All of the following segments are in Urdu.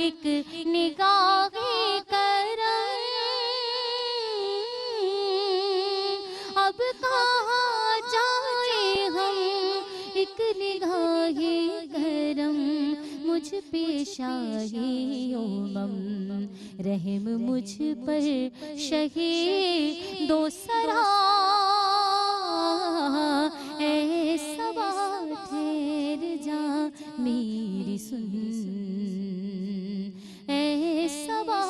ایک نگاہ کرم اب کہاں جائیں ہم ایک نگاہ کرم مجھ پہ شاہی غم رحم مجھ پر شہید دو سرا اے صبا ٹھہر جا میری سن اے صبا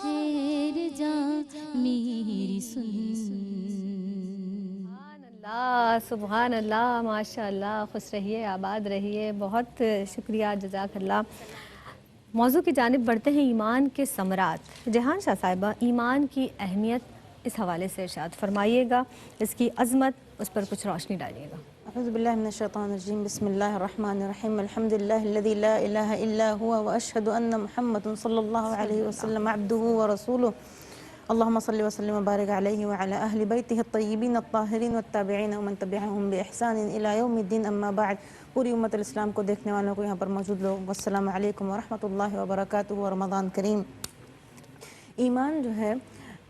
ٹھہر جا میری سن سبحان اللہ ماشاء اللہ، خوش رہیے، آباد رہیے، بہت شکریہ، جزاک اللہ۔ موضوع کی جانب بڑھتے ہیں، ایمان کے ثمرات۔ جہان شاہ صاحبہ، ایمان کی اہمیت اس حوالے سے ارشاد فرمائیے گا، اس کی عظمت، اس پر کچھ روشنی ڈالیے گا۔ اعوذ باللہ من الشیطان الرجیم، بسم اللہ الرحمن الرحیم، الحمدللہ الذی لا الہ الا هو واشہد ان محمد صلی اللہ علیہ وسلم عبدہ ورسولہ، اللہم صلی وسلم وبارک علیہ وعلی اہل بیتہ الطیبین الطاہرین والتابعین ومن تبعہم بإحسان الی یوم الدین، اما بعد۔ پوری امت الاسلام کو دیکھنے والوں کو، یہاں پر موجود لوگ، السلام علیکم ورحمۃ اللہ وبرکاتہ و رمضان کریم۔ ایمان جو ہے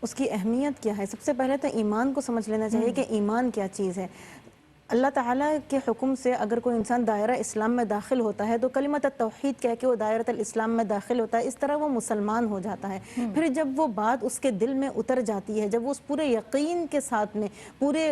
اس کی اہمیت کیا ہے؟ سب سے پہلے تو ایمان کو سمجھ لینا چاہیے کہ ایمان کیا چیز ہے۔ اللہ تعالیٰ کے حکم سے اگر کوئی انسان دائرہ اسلام میں داخل ہوتا ہے تو کلمۃ التوحید کہہ کے وہ دائرۃ الاسلام میں داخل ہوتا ہے، اس طرح وہ مسلمان ہو جاتا ہے۔ پھر جب وہ بات اس کے دل میں اتر جاتی ہے، جب وہ اس پورے یقین کے ساتھ میں، پورے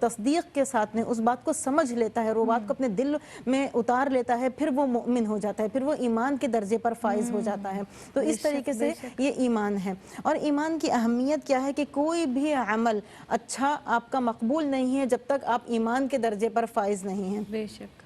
تصدیق کے ساتھ میں اس بات کو سمجھ لیتا ہے، وہ بات کو اپنے دل میں اتار لیتا ہے، پھر وہ مومن ہو جاتا ہے، پھر وہ ایمان کے درجے پر فائز ہو جاتا ہے۔ تو اس طریقے سے یہ ایمان ہے۔ اور ایمان کی اہمیت کیا ہے کہ کوئی بھی عمل اچھا آپ کا مقبول نہیں ہے جب تک آپ ایمان کے درجے پر فائز نہیں ہیں۔ بے شک۔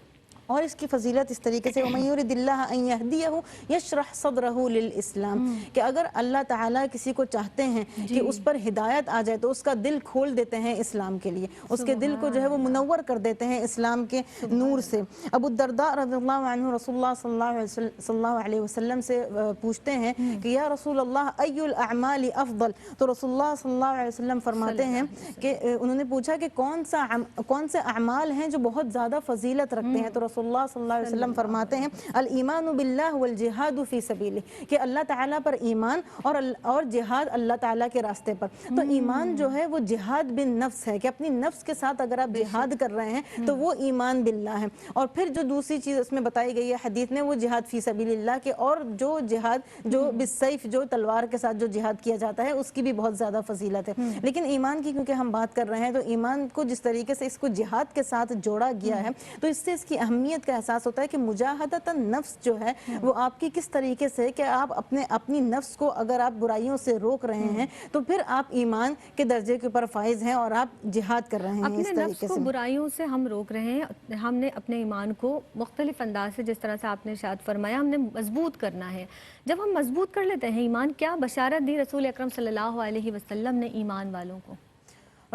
اور اس کی فضیلت اس طریقے سے وَمَن يُرِدِ اللَّهَ أَن يَهْدِيَهُ يَشْرَحْ صَدْرَهُ لِلْإِسْلام، کہ اگر اللہ تعالیٰ کسی کو چاہتے ہیں کہ اس پر ہدایت آ جائے تو اس کا دل کھول دیتے ہیں اسلام کے لیے، اس کے دل کو جو ہے وہ منور کر دیتے ہیں اسلام کے نور سے۔ ابو الدرداء رضی اللہ عنہ رسول اللہ صلی اللہ علیہ وسلم سے پوچھتے ہیں کہ یا رسول اللہ ای الاعمال افضل، تو رسول اللہ صلی اللہ علیہ وسلم فرماتے ہیں کہ انہوں نے پوچھا کہ کون سے اعمال ہیں جو بہت زیادہ فضیلت رکھتے ہیں، تو رسول اللہ صلی اللہ علیہ وسلم فرماتے ہیں الایمان باللہ والجہاد فی سبیلہ، کہ اللہ تعالیٰ پر ایمان اور جہاد اللہ تعالیٰ کے راستے پر۔ تو ایمان جو ہے وہ جہاد بن نفس ہے، کہ اپنی نفس کے ساتھ اگر آپ جہاد کر رہے ہیں تو وہ ایمان باللہ ہے۔ اور پھر جو دوسری چیز اس میں بتائی گئی ہے حدیث میں، وہ جہاد فی سبیل اللہ کے، اور جو جہاد جو بالسیف، جو تلوار کے ساتھ جو جہاد کیا جاتا ہے، اس کی بھی بہت زیادہ فضیلت ہے۔ لیکن ایمان کی کیونکہ ہم بات کر رہے ہیں، تو ایمان کو جس طریقے سے اس کو جہاد کے ساتھ جوڑا گیا ہے، تو اس سے اس کی اہمیت کا احساس ہوتا ہے کہ مجاہدۃ النفس جو ہے وہ آپ کی کس طریقے سے، کہ آپ اپنی نفس کو اگر آپ برائیوں سے روک رہے ہیں تو پھر آپ ایمان کے درجے کے اوپر فائز ہیں اور آپ جہاد کر رہے ہیں۔ اپنے نفس کو برائیوں سے ہم روک رہے ہیں، ہم نے اپنے ایمان کو مختلف انداز سے، جس طرح سے آپ نے ارشاد فرمایا، ہم نے مضبوط کرنا ہے۔ جب ہم مضبوط کر لیتے ہیں ایمان، کیا بشارت دی رسول اکرم صلی اللہ علیہ وسلم نے ایمان والوں کو؟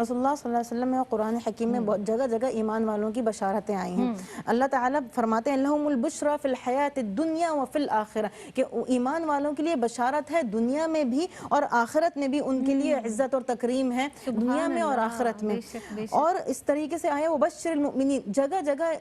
رسول اللہ صلی اللہ علیہ وسلم اور قرآن حکیم میں بہت جگہ جگہ ایمان والوں کی بشارتیں آئی ہیں۔ اللہ تعالیٰ فرماتے ہیں لہم البشریٰ فی الحیاۃ الدنیا وفی الآخرہ، کہ ایمان والوں کے لیے بشارت ہے دنیا میں بھی اور آخرت میں بھی، ان کے لیے عزت اور تکریم ہے دنیا میں اور آخرت میں۔ اور اس طریقے سے آیا وبشر المؤمنین، جگہ جگہ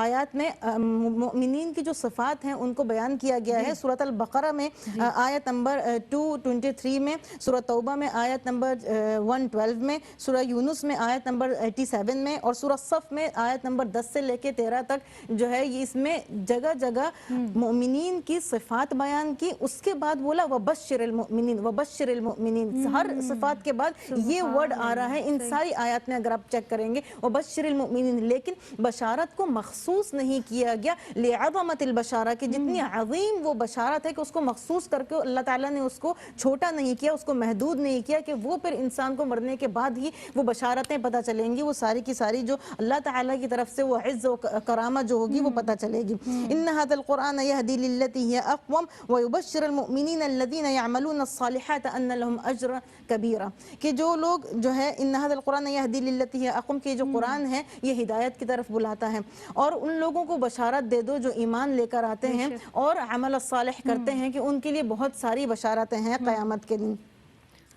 آیات میں مؤمنین کی جو صفات ہیں ان کو بیان کیا گیا ہے۔ سورۃ البقرہ میں آیت نمبر 223 میں، سورۃ توبہ میں آیت نمبر 112 میں، سورہ یونس میں آیت نمبر 87 میں، اور سورہ صف میں آیت نمبر 10 سے لے کے 13 تک جو ہے اس میں جگہ جگہ مومنین کی صفات بیان کی۔ اس کے بعد بولا وبشر المؤمنین، وبشر المؤمنین، ہر صفات کے بعد یہ ورڈ آ رہا ہے ان ساری آیات میں۔ اگر آپ چیک کریں گے وبشر المؤمنین، لیکن بشارت کو مخصوص نہیں کیا گیا لعظمت البشارہ، کہ جتنی عظیم وہ بشارت ہے کہ اس کو مخصوص کر کے اللہ تعالیٰ نے اس کو چھوٹا نہیں کیا، اس کو محدود نہیں کیا، کہ وہ پھر انسان کو مرنے کے بعد ہی وہ بشارتیں پتہ چلیں گی، وہ ساری کی ساری جو اللہ تعالیٰ کی طرف سے وہ عز و کرامہ جو ہوگی وہ پتہ چلے گی۔ ان ھذا القرآن یہدی للتی ہی اقوم ویبشر المؤمنین الذین یعملون الصالحات ان لهم اجرا کبیرا، کہ جو لوگ جو ہے ان ھذا القرآن یہدی للتی ہی اقوم، کہ جو قرآن ہے یہ ہدایت کی طرف بلاتا ہے، اور ان لوگوں کو بشارت دے دو جو ایمان لے کر آتے ہیں اور عمل صالح کرتے ہیں، کہ ان کے لیے بہت ساری بشارتیں ہیں قیامت کے دن۔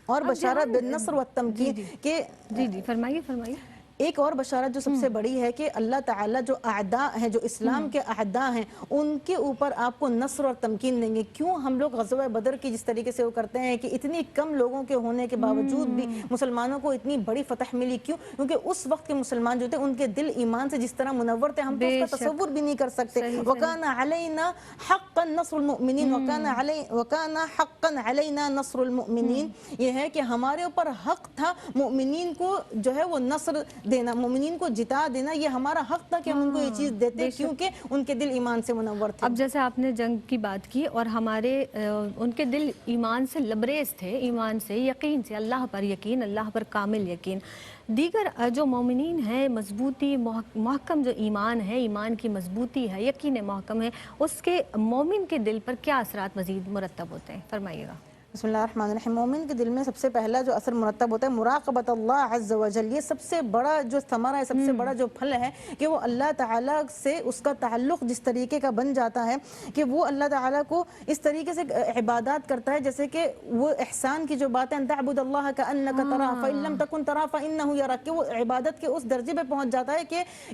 اور بشارت بالنصر والتمکین، کہ جی فرمائیے فرمائیے۔ ایک اور بشارت جو سب سے بڑی ہے کہ اللہ تعالیٰ جو اعداء ہیں، جو اسلام کے اعداء ہیں، ان کے اوپر آپ کو نصر اور تمکین دیں گے۔ کیوں ہم لوگ غزوہ بدر کی جس طریقے سے وہ کرتے ہیں کہ اتنی کم لوگوں کے ہونے کے باوجود بھی مسلمانوں کو اتنی بڑی فتح ملی، کیوں؟ کیونکہ اس وقت کے مسلمان جو تھے ان کے دل ایمان سے جس طرح منور تھے، ہم تو اس کا تصور بھی نہیں کر سکتے۔ وَكَانَ عَلَيْنَا حَقًّا نَصْرُ الْمُؤْمِنِينَ وَكَانَ حَقًّا عَلَيْنَا نَصْرُ الْمُؤْمِنِينَ، یہ ہے کہ ہمارے اوپر حق تھا مومنین کو جو ہے وہ نصر دینا، مومنین کو جتا دینا، یہ ہمارا حق تھا کہ ہم ان کو یہ چیز دیتے، کیونکہ ان کے دل ایمان سے منور تھے۔ اب جیسے آپ نے جنگ کی بات کی اور ہمارے ان کے دل ایمان سے لبریز تھے، ایمان سے، یقین سے، اللہ پر یقین، اللہ پر کامل یقین۔ دیگر جو مومنین ہیں، مضبوطی محکم جو ایمان ہے، ایمان کی مضبوطی ہے، یقین محکم ہے، اس کے مومن کے دل پر کیا اثرات مزید مرتب ہوتے ہیں؟ فرمائیے گا۔ بسم اللہ الرحمن الرحیم۔ مومن کے دل میں سب سے پہلا جو اثر مرتب ہوتا ہے مراقبت اللہ عز و جل، یہ سب سے بڑا جو ثمرہ ہے، سب سے بڑا جو پھل ہے کہ وہ اللہ تعالیٰ سے اس کا تعلق جس طریقے کا بن جاتا ہے کہ وہ اللہ تعالیٰ کو اس طریقے سے عبادات کرتا ہے جیسے کہ وہ احسان کی جو بات ہے، ان تعبد اللہ کأنک تراہ فإن لم تکن تراہ فإنہ یراک، کہ وہ عبادت کے اس درجے پہ پہنچ جاتا ہے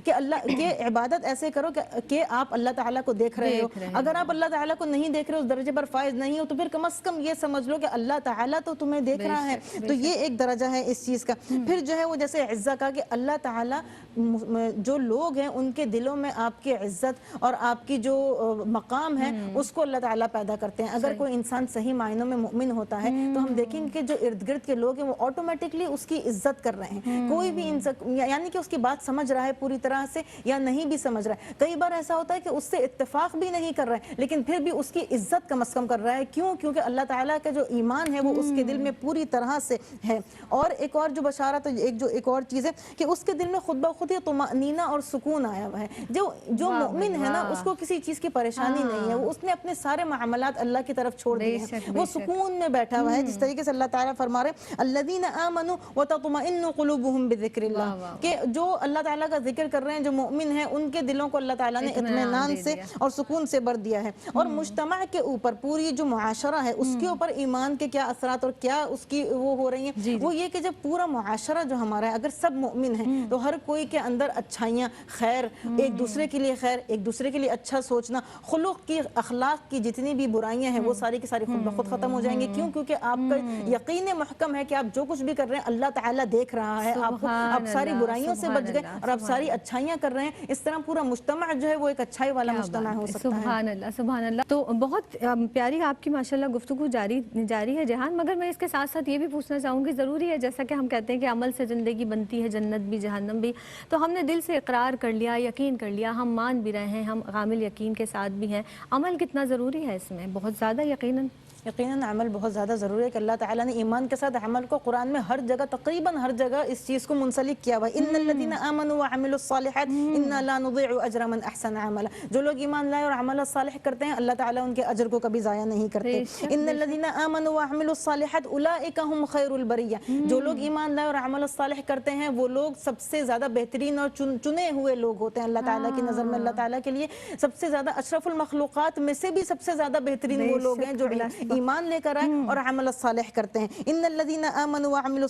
کہ اللہ کہ عبادت ایسے کرو کہ آپ اللہ تعالیٰ کو دیکھ رہے ہو۔ اگر آپ اللہ تعالیٰ کو نہیں دیکھ رہے، اس درجے پر فائز نہیں ہو، تو پھر کم از کم یہ سمجھ لو کہ اللہ تعالیٰ تو تمہیں دیکھ رہا ہے۔ تو یہ ایک درجہ ہے اس چیز کا۔ پھر جو ہے وہ جیسے عزت کا کہ اللہ تعالیٰ جو لوگ ہیں ان کے دلوں میں آپ کی عزت اور آپ کی جو مقام ہے اس کو اللہ تعالیٰ پیدا کرتے ہیں۔ اگر کوئی انسان صحیح معنوں میں مؤمن ہوتا ہے تو ہم دیکھیں گے کہ جو ارد گرد کے لوگ ہیں وہ آٹومیٹکلی اس کی عزت کر رہے ہیں۔ کوئی بھی یعنی کہ اس کی بات سمجھ رہا ہے پوری طرح سے یا نہیں بھی سمجھ رہا ہے۔ کئی بار ایسا ہوتا ہے کہ اس سے اتفاق بھی نہیں کر رہا ہے لیکن پھر بھی اس کی عزت کم از کم کر رہا ہے۔ کیوں؟ کیونکہ اللہ تعالیٰ کا جو ایمان ہے وہ اس کے دل میں پوری طرح سے ہے۔ اور ایک اور جو بشارت ایک اور چیز ہے کہ اس کے دل میں خود بخود ہی طمأنینہ اور سکون آیا ہوا ہے۔ جو مومن ہے نا اس کو کسی چیز کی پریشانی نہیں ہے، اس نے اپنے سارے معاملات اللہ کی طرف چھوڑ دیے ہیں، وہ سکون میں بیٹھا ہوا ہے۔ جس طریقے سے اللہ تعالیٰ فرما رہے ہیں الذین آمنوا وتطمئن قلوبهم بذکر اللہ، کہ جو اللہ تعالیٰ کا ذکر کر رہے ہیں، جو مومن ہیں، ان کے دلوں کو اللہ تعالیٰ نے اطمینان سے اور سکون سے بھر دیا ہے۔ اور مجتمع کے اوپر پوری جو معاشرہ ہے اس کے اوپر ایمان کے کیا اثرات اور کیا اس کی وہ ہو رہی ہیں، وہ یہ کہ جب پورا معاشرہ جو ہمارا ہے اگر سب مؤمن ہیں تو ہر کوئی کے اندر اچھائیاں، خیر، ایک دوسرے کے لیے خیر، ایک دوسرے کے لیے اچھا سوچنا، خلق کی، اخلاق کی جتنی بھی برائیاں ہیں وہ ساری کی ساری خود بخود ختم ہو جائیں گے۔ کیوں؟ کیونکہ آپ کا یقین محکم ہے کہ آپ جو کچھ بھی کر رہے ہیں اللہ تعالیٰ دیکھ رہا ہے، آپ ساری برائیوں سے بچ گئے اور آپ ساری اچھائیاں کر رہے ہیں۔ اس طرح پورا مجتمع جو ہے وہ ایک اچھائی والا مجتمع ہو سکتا ہے۔ سبحان اللہ، سبحان اللہ۔ تو بہت پیاری آپ کی ماشاءاللہ گفتگو جاری ہے جہان، مگر میں اس کے ساتھ ساتھ یہ بھی پوچھنا چاہوں گی، ضروری ہے جیسا کہ ہم کہتے ہیں کہ عمل سے زندگی بنتی ہے، جنت بھی جہنم بھی، تو ہم نے دل سے اقرار کر لیا، یقین کر لیا، ہم مان بھی رہے ہیں، ہم کامل یقین کے ساتھ بھی ہیں، عمل کتنا ضروری ہے اس میں؟ بہت زیادہ یقیناً عمل بہت زیادہ ضروری ہے کہ اللہ تعالیٰ نے ایمان کے ساتھ عمل کو قرآن میں ہر جگہ، تقریباً ہر جگہ اس چیز کو منسلک کیا ہوا ہے۔ ان الذین آمنوا وعملوا الصالحات انا لا نضيع اجر من احسن عملا، جو لوگ ایمان لائے اور عمل صالح کرتے ہیں اللہ تعالیٰ ان کے اجر کو کبھی ضائع نہیں کرتے۔ ان الذین آمنوا وعملوا الصالحات اولئک هم خیر البریہ، جو لوگ ایمان لائے اور عمل صالح کرتے ہیں وہ لوگ سب سے زیادہ بہترین اور چنے ہوئے لوگ ہوتے ہیں اللہ تعالیٰ کی نظر میں۔ اللہ تعالیٰ کے لیے سب سے زیادہ اشرف المخلوقات میں سے بھی سب سے زیادہ بہترین وہ لوگ ہیں جو ایمان لے کر آئے اور عمل صالح کرتے ہیں۔ ان الذین آمنوا وعملوا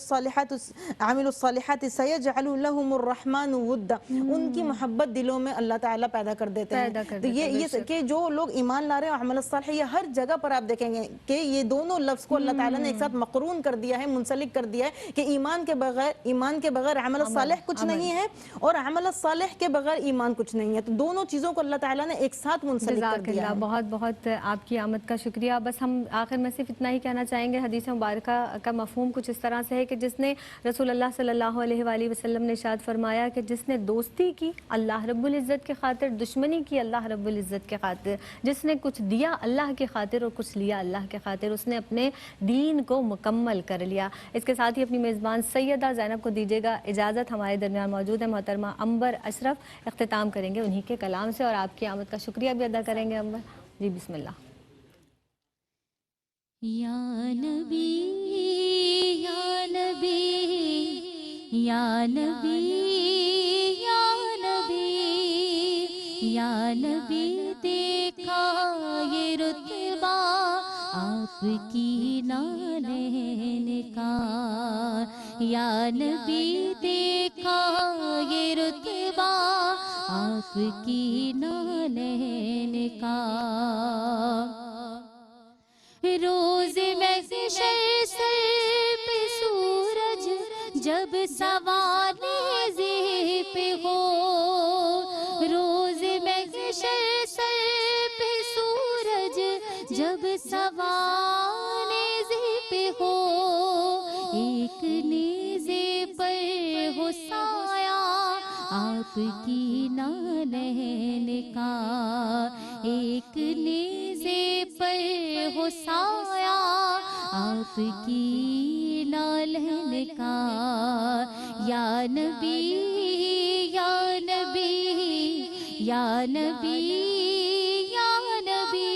الصالحات سیجعل لهم الرحمن ودا، ان کی محبت دلوں میں اللہ تعالیٰ پیدا کر دیتے ہیں۔ تو یہ کہ جو لوگ ایمان لا رہے ہیں اور عمل صالح، یہ ہر جگہ پر آپ دیکھیں گے کہ یہ دونوں لفظ کو اللہ تعالیٰ نے ایک ساتھ مقرون کر دیا ہے، منسلک کر دیا ہے کہ ایمان کے بغیر عمل صالح کچھ نہیں ہے اور عمل صالح کے بغیر ایمان کچھ نہیں ہے۔ تو دونوں چیزوں کو اللہ تعالیٰ نے ایک ساتھ منسلک کر دیا ہے۔ بہت بہت آپ کی آمد کا شکریہ۔ بس ہم آخر میں صرف اتنا ہی کہنا چاہیں گے، حدیث مبارکہ کا مفہوم کچھ اس طرح سے ہے کہ جس نے رسول اللہ صلی اللہ علیہ وآلہ وسلم نے ارشاد فرمایا کہ جس نے دوستی کی اللہ رب العزت کے خاطر، دشمنی کی اللہ رب العزت کے خاطر، جس نے کچھ دیا اللہ کے خاطر اور کچھ لیا اللہ کے خاطر، اس نے اپنے دین کو مکمل کر لیا۔ اس کے ساتھ ہی اپنی میزبان سیدہ زینب کو دیجیے گا اجازت۔ ہمارے درمیان موجود ہے محترمہ عنبر اشرف، اختتام کریں گے انہی کے کلام سے اور آپ کی آمد کا شکریہ بھی ادا کریں گے عنبر جی۔ بسم اللہ۔ یا نبی یا نبی یا نبی یا نبی یا نبی، دیکھا یہ رتبہ آپ کی نالین کا، یا نبی دیکھا یہ رتبہ آپ کی نالین کا. روز محشر سر پہ سورج جب سوار نیزے پہ ہو. روز محشر سر پہ سورج جب سوار نیزے پہ ہو. ایک نیزے پر ہو سایہ آپ کی نالین کا. ایک نیزے پر ہو سایہ آپ کی نالین کا. یا نبی یا نبی یا نبی یا نبی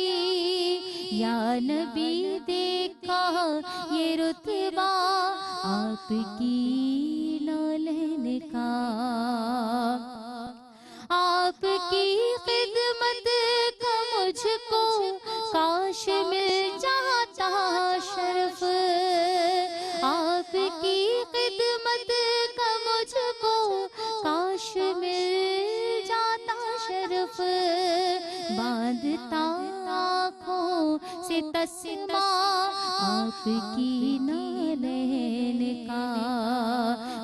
یا نبی دیکھا یہ رتبہ آپ کی نالین کا. آپ کی خدمت کا مجھ کو کاش مل جاتا شرف. آپ کی خدمت کا مجھ کو کاش مل جاتا شرف. باندھتا آنکھوں سے تسمہ آپ کی نالین کا.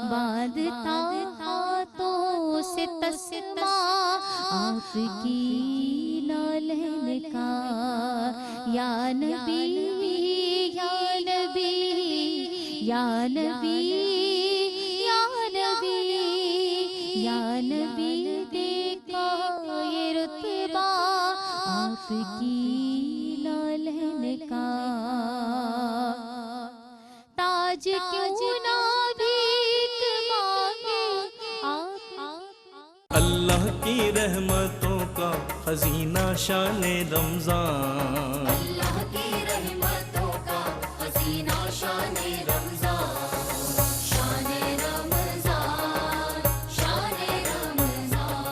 باندھتا ہاتھوں سے تسمہ آپ کی نالین کا. یا نبی یا نبی یا نبی یا نبی یا نبی دیکھا یہ رتبہ آپ کی نالین کا. تاج کیوں نہ بھیک مانگے آپ. اللہ کی رحمتوں کا خزینہ شان رمضان.